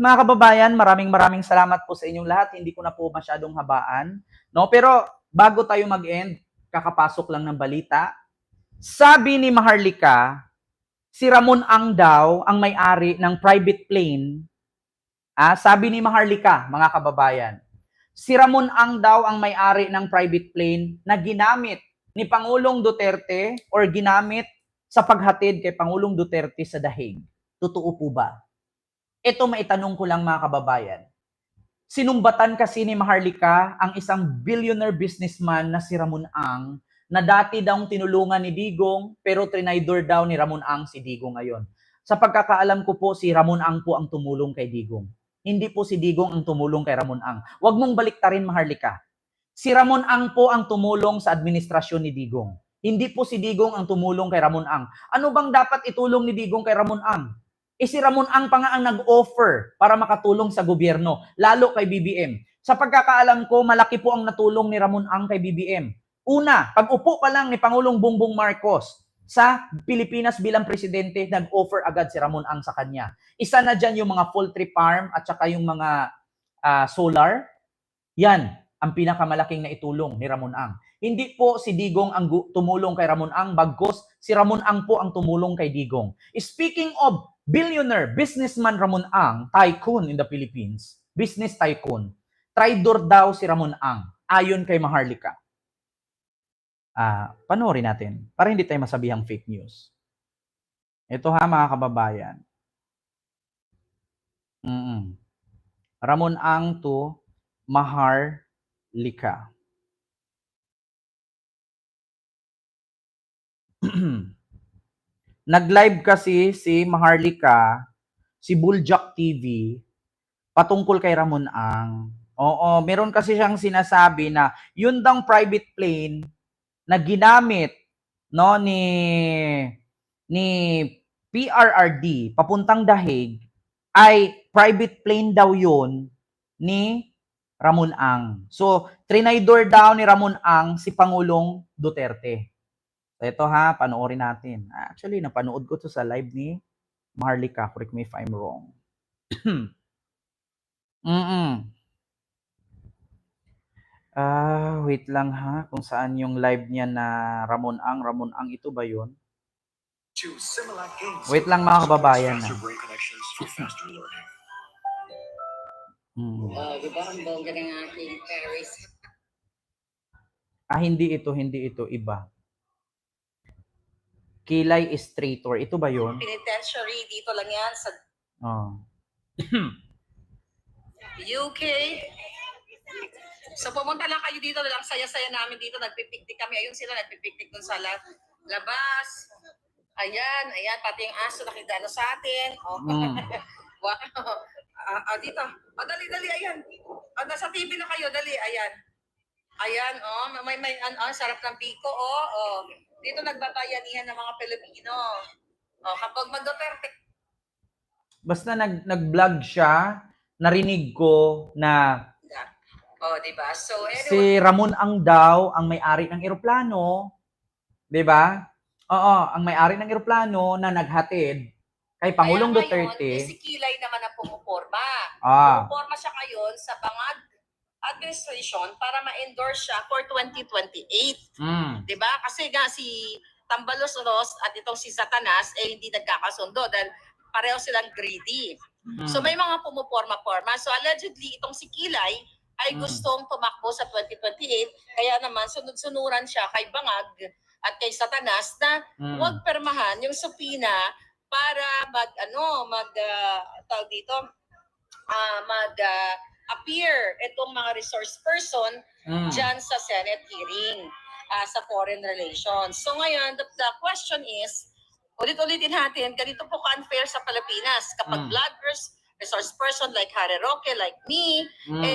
mga kababayan, maraming salamat po sa inyong lahat. Hindi ko na po masyadong habaan, no? Pero bago tayo mag-end, kakapasok lang ng balita. Sabi ni Maharlika, si Ramon Ang daw ang may-ari ng private plane. Sabi ni Maharlika, mga kababayan, si Ramon Ang daw ang may-ari ng private plane na ginamit ni Pangulong Duterte or ginamit sa paghatid kay Pangulong Duterte sa Dahig. Totoo po ba? Ito maitanong ko lang mga kababayan. Sinumbatan kasi ni Maharlika ang isang billionaire businessman na si Ramon Ang na dati daw tinulungan ni Digong pero trinaydor daw ni Ramon Ang si Digong ngayon. Sa pagkakaalam ko po, si Ramon Ang po ang tumulong kay Digong. Hindi po si Digong ang tumulong kay Ramon Ang. Huwag mong baliktarin, Maharlika. Si Ramon Ang po ang tumulong sa administrasyon ni Digong. Hindi po si Digong ang tumulong kay Ramon Ang. Ano bang dapat itulong ni Digong kay Ramon Ang? Si Ramon Ang pa nga ang nag-offer para makatulong sa gobyerno, lalo kay BBM. Sa pagkakaalam ko, malaki po ang natulong ni Ramon Ang kay BBM. Una, pag-upo pa lang ni Pangulong Bongbong Marcos sa Pilipinas bilang presidente, nag-offer agad si Ramon Ang sa kanya. Isa na dyan yung mga poultry farm at saka yung mga solar. Yan ang pinakamalaking naitulong ni Ramon Ang. Hindi po si Digong ang tumulong kay Ramon Ang, bagkus si Ramon Ang po ang tumulong kay Digong. Speaking of billionaire businessman Ramon Ang, tycoon in the Philippines, business tycoon, traidor daw si Ramon Ang, ayon kay Maharlika. Panoorin natin, para hindi tayo masabihang fake news. Ito ha mga kababayan. Ramon Ang to Maharlika. Nag-live kasi si Maharlika, si Buljak TV, patungkol kay Ramon Ang. Oo, meron kasi siyang sinasabi na yun daw private plane na ginamit no ni PRRD papuntang Dahig ay private plane daw yun ni Ramon Ang. So, trinaydor daw ni Ramon Ang si Pangulong Duterte. So, ito ha, panoorin natin. Actually, napanood ko to sa live ni Maharlika. Correct me if I'm wrong. Wait lang ha, kung saan yung live niya na Ramon Ang. Ramon Ang, ito ba yun? Wait lang mga kababayan. Diba ang bongga ng aking Paris? Hindi ito, iba. Kilay Estrator, ito ba yun? Penitentiary, dito lang yan sa UK. So pumunta lang kayo dito, lang saya-saya namin dito, nagpipiktik kami. Ayun sila, nagpipiktik dun sa labas. Ayan, pati yung aso nakidano sa atin. Wow. Dito. Dali, ayan. Nasa TV na kayo, dali, ayan. Ayan, may sarap ng biko, Dito nagbabayanihan ng mga Pilipino. Kapag mag-Duterte. Basta nag-vlog siya, narinig ko na diba? So, anyway, si Ramon Ang daw ang may-ari ng eroplano, diba? Ang may-ari ng eroplano na naghatid kay Pangulong Duterte. Si Kilay naman ang pumuporma. Pumuporma siya ngayon sa Bangag administration para ma-endorse siya for 2028. Diba? Kasi nga si Tambalos Ross at itong si Satanas hindi nagkakasundo dahil pareho silang greedy. So may mga pumuporma-porma. So allegedly itong si Kilay ay gustong tumakbo sa 2028 kaya naman sunod-sunuran siya kay Bangag at kay Satanas na huwag permahan yung supina para appear itong mga resource person dyan sa Senate hearing sa foreign relations. So ngayon, the question is, ulit-ulitin natin, ganito po ka-unfair sa Pilipinas. Kapag vloggers, resource person like Harry Roque, like me,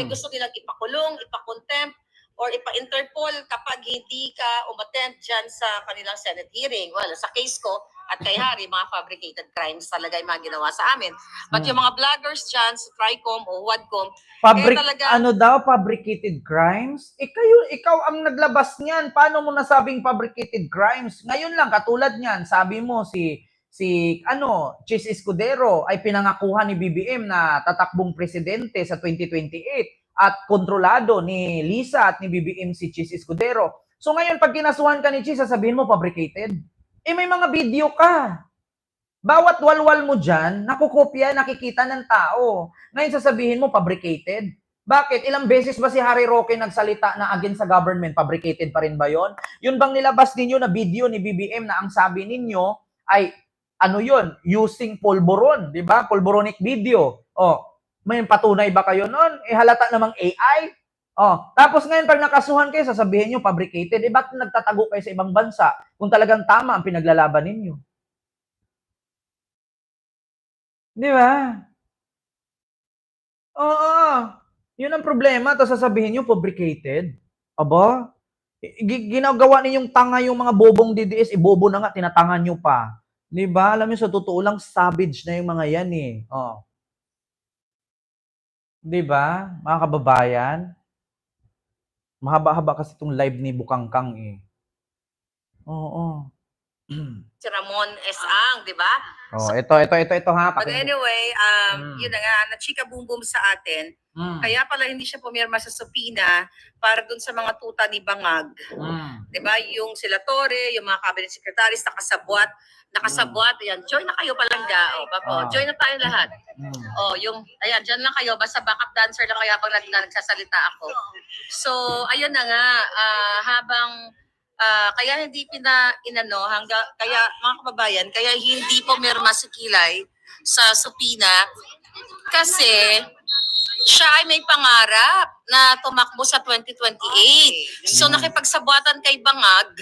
gusto nilang ipakulong, ipakontempt, or ipa-interpol kapag hindi ka umattend dyan sa kanilang Senate hearing. Well, sa case ko, at kay Harry, mga fabricated crimes talaga yung mga ginawa sa amin. But yung mga vloggers dyan, sa TRICOM o WADCOM, fabricated crimes? Ikaw ang naglabas niyan. Paano mo nasabing fabricated crimes? Ngayon lang, katulad niyan, sabi mo si si Chis Escudero ay pinangakuhan ni BBM na tatakbong presidente sa 2028 at kontrolado ni Lisa at ni BBM si Chis Escudero. So ngayon, pag kinasuhan ka ni Chis, sasabihin mo fabricated. Eh may mga video ka. Bawat walwal mo dyan, nakukopya, nakikita ng tao. Ngayon sasabihin mo, fabricated. Bakit? Ilang beses ba si Harry Roque nagsalita na against sa government? Fabricated pa rin ba yon? Yun bang nilabas ninyo na video ni BBM na ang sabi ninyo ay, yun? Using polvoron, di ba? Polvoronic video. May patunay ba kayo nun? Halata namang AI. Tapos ngayon, pag nakasuhan kayo, sasabihin nyo, fabricated. Ba't nagtatago kayo sa ibang bansa kung talagang tama ang pinaglalaban ninyo? Di ba? Oo. Yun ang problema. Tapos sasabihin nyo, fabricated. Aba? Ginagawa ninyong tanga yung mga bobong DDS. Ibobo na nga, tinatangan nyo pa. Di ba? Alam nyo, sa totoo lang, savage na yung mga yan eh. Di ba? Mga kababayan. Mahaba-haba kasi itong live ni Bukangkang eh. Oo. Si Ramon S. Ang, di ba? Ito ha. But anyway, yun na nga, na-chika boom boom sa atin. Kaya pala hindi siya pumirma sa subpoena para dun sa mga tuta ni Bangag. Di ba? Yung sila Torre, yung mga cabinet secretaries, nakasabwat. Ayan, join na kayo palangga. Join na tayo lahat. Ayan, dyan lang kayo. Basta backup dancer lang kaya pag nagsasalita ako. So, ayun na nga, kaya hindi kaya mga kababayan, kaya hindi po pumirma si Kilay sa subpoena kasi siya ay may pangarap na tumakbo sa 2028. So nakipagsabuatan kay Bangag,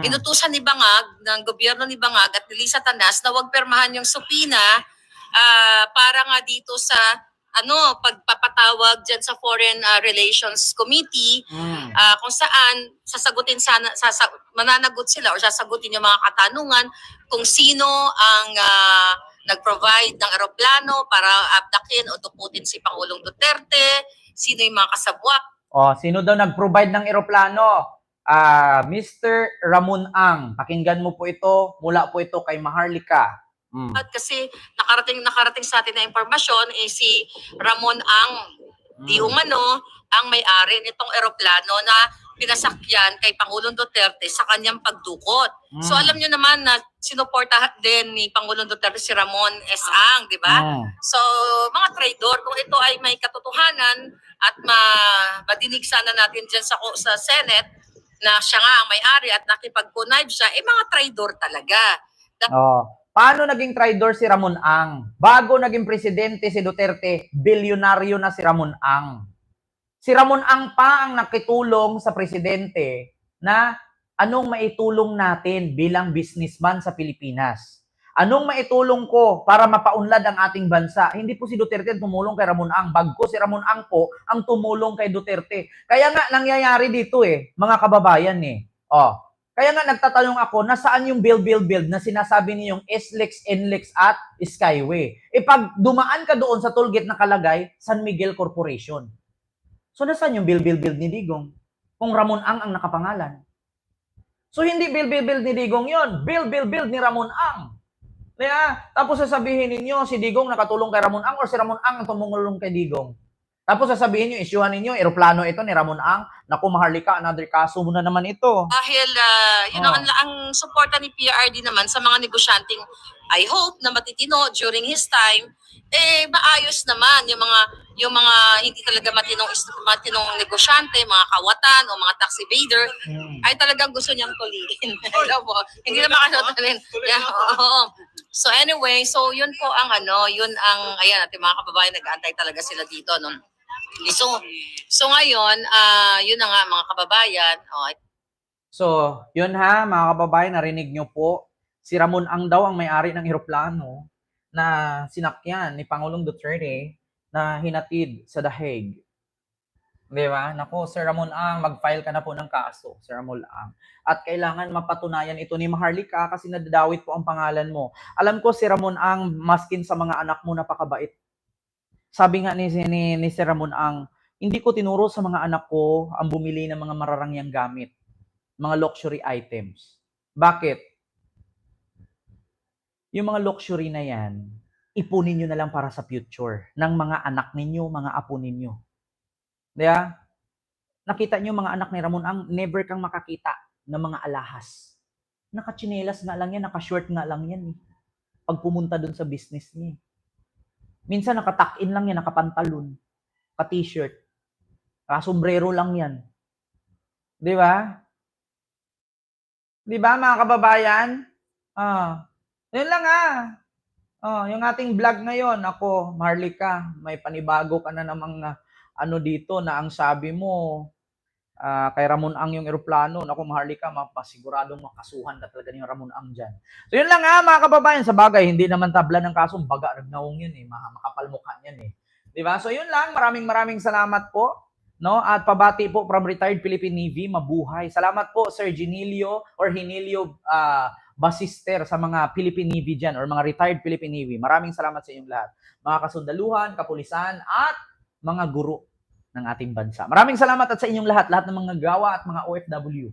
inutusan ni Bangag, ng gobyerno ni Bangag at ni Lisa Tanas na huwag pirmahan yung subpoena para nga dito sa pagpapatawag dyan sa Foreign Relations Committee kung saan mananagot sila or sasagutin yung mga katanungan kung sino ang nag-provide ng eroplano para abdakin o tukutin si Pangulong Duterte, sino yung mga kasabwat. Sino daw nag-provide ng eroplano? Mr. Ramon Ang. Pakinggan mo po ito. Mula po ito kay Maharlika. Kasi nakarating sa atin na impormasyon si Ramon Ang di umano ang may-ari nitong eroplano na pinasakyan kay Pangulong Duterte sa kanyang pagdukot. So alam nyo naman na sinuporta din ni Pangulong Duterte si Ramon S. Ang, di ba? So mga traidor, kung ito ay may katotohanan at madinig sana natin dyan sa Senate na siya nga ang may-ari at nakipag-connive siya, mga traidor talaga. Paano naging traidor si Ramon Ang? Bago naging presidente si Duterte, bilyonaryo na si Ramon Ang. Si Ramon Ang pa ang nakitulong sa presidente na anong maitulong natin bilang businessman sa Pilipinas. Anong maitulong ko para mapaunlad ang ating bansa? Hindi po si Duterte tumulong kay Ramon Ang. Bagko si Ramon Ang po ang tumulong kay Duterte. Kaya nga nangyayari dito mga kababayan Kaya nga nagtatanong ako, nasaan yung build na sinasabi niyong SLEX, NLEX at Skyway? Pag dumaan ka doon sa tollgate nakalagay, San Miguel Corporation. So nasaan yung build ni Digong? Kung Ramon Ang nakapangalan. So hindi build ni Digong yon, build ni Ramon Ang. Kaya, tapos sasabihin ninyo, si Digong nakatulong kay Ramon Ang or si Ramon Ang tumulong kay Digong. Tapos sasabihin nyo, isyuhan ninyo, eroplano ito ni Ramon Ang. Naku, Maharlika, another kaso mo na naman ito. Dahil, ang suporta ni PRD naman sa mga negosyanteng, I hope na matitino during his time, maayos naman yung mga hindi talaga matinong negosyante, mga kawatan o mga tax evader, ay talagang gusto niyang tuliin. Hindi naman kasotalin. So anyway, so yun po ang ayan, natin mga kababayan, nag-aantay talaga sila dito. So ngayon, yun na nga mga kababayan. So, yun mga kababayan, narinig nyo po. Si Ramon Ang daw ang may-ari ng eroplano na sinakyan ni Pangulong Duterte na hinatid sa The Hague. Di ba? Naku, Sir Ramon Ang, mag-file ka na po ng kaso, Sir Ramon Ang. At kailangan mapatunayan ito ni Maharlika kasi nadadawit po ang pangalan mo. Alam ko si Ramon Ang, maskin sa mga anak mo, napakabait. Sabi nga ni Sir Ramon Ang, hindi ko tinuro sa mga anak ko ang bumili ng mga mararangyang gamit, mga luxury items. Bakit? yung mga luxury na yan, ipunin nyo na lang para sa future ng mga anak ninyo, mga apo ninyo. Diba? Nakita nyo mga anak ni Ramon ang never kang makakita ng mga alahas. Nakachinelas nga lang yan, nakashort nga lang yan. Pag pumunta dun sa business niya. Minsan nakatuck-in lang yan, nakapantalon, ka-t-shirt, sombrero lang yan. Di ba? Di ba mga kababayan? Yun lang yung ating vlog ngayon. Ako, Marlica, may panibago ka na namang ano dito na ang sabi mo, kay Ramon Ang yung eroplano. Naku, Maharlika, mapasiguradong makasuhan ka talaga ni Ramon Ang dyan. So yun lang mga kababayan. Sa bagay, hindi naman tabla ng kaso. Baga, nagnawong yun makapal mukha yan Diba? So yun lang. Maraming salamat po. No? At pabati po from retired Philippine Navy. Mabuhay. Salamat po, Sir Genilio or Hinilio Basister sa mga Philippine Navy dyan or mga retired Philippine Navy. Maraming salamat sa inyong lahat. Mga kasundaluhan, kapulisan, at mga guro ng ating bansa. Maraming salamat at sa inyong lahat ng mga gawa at mga OFW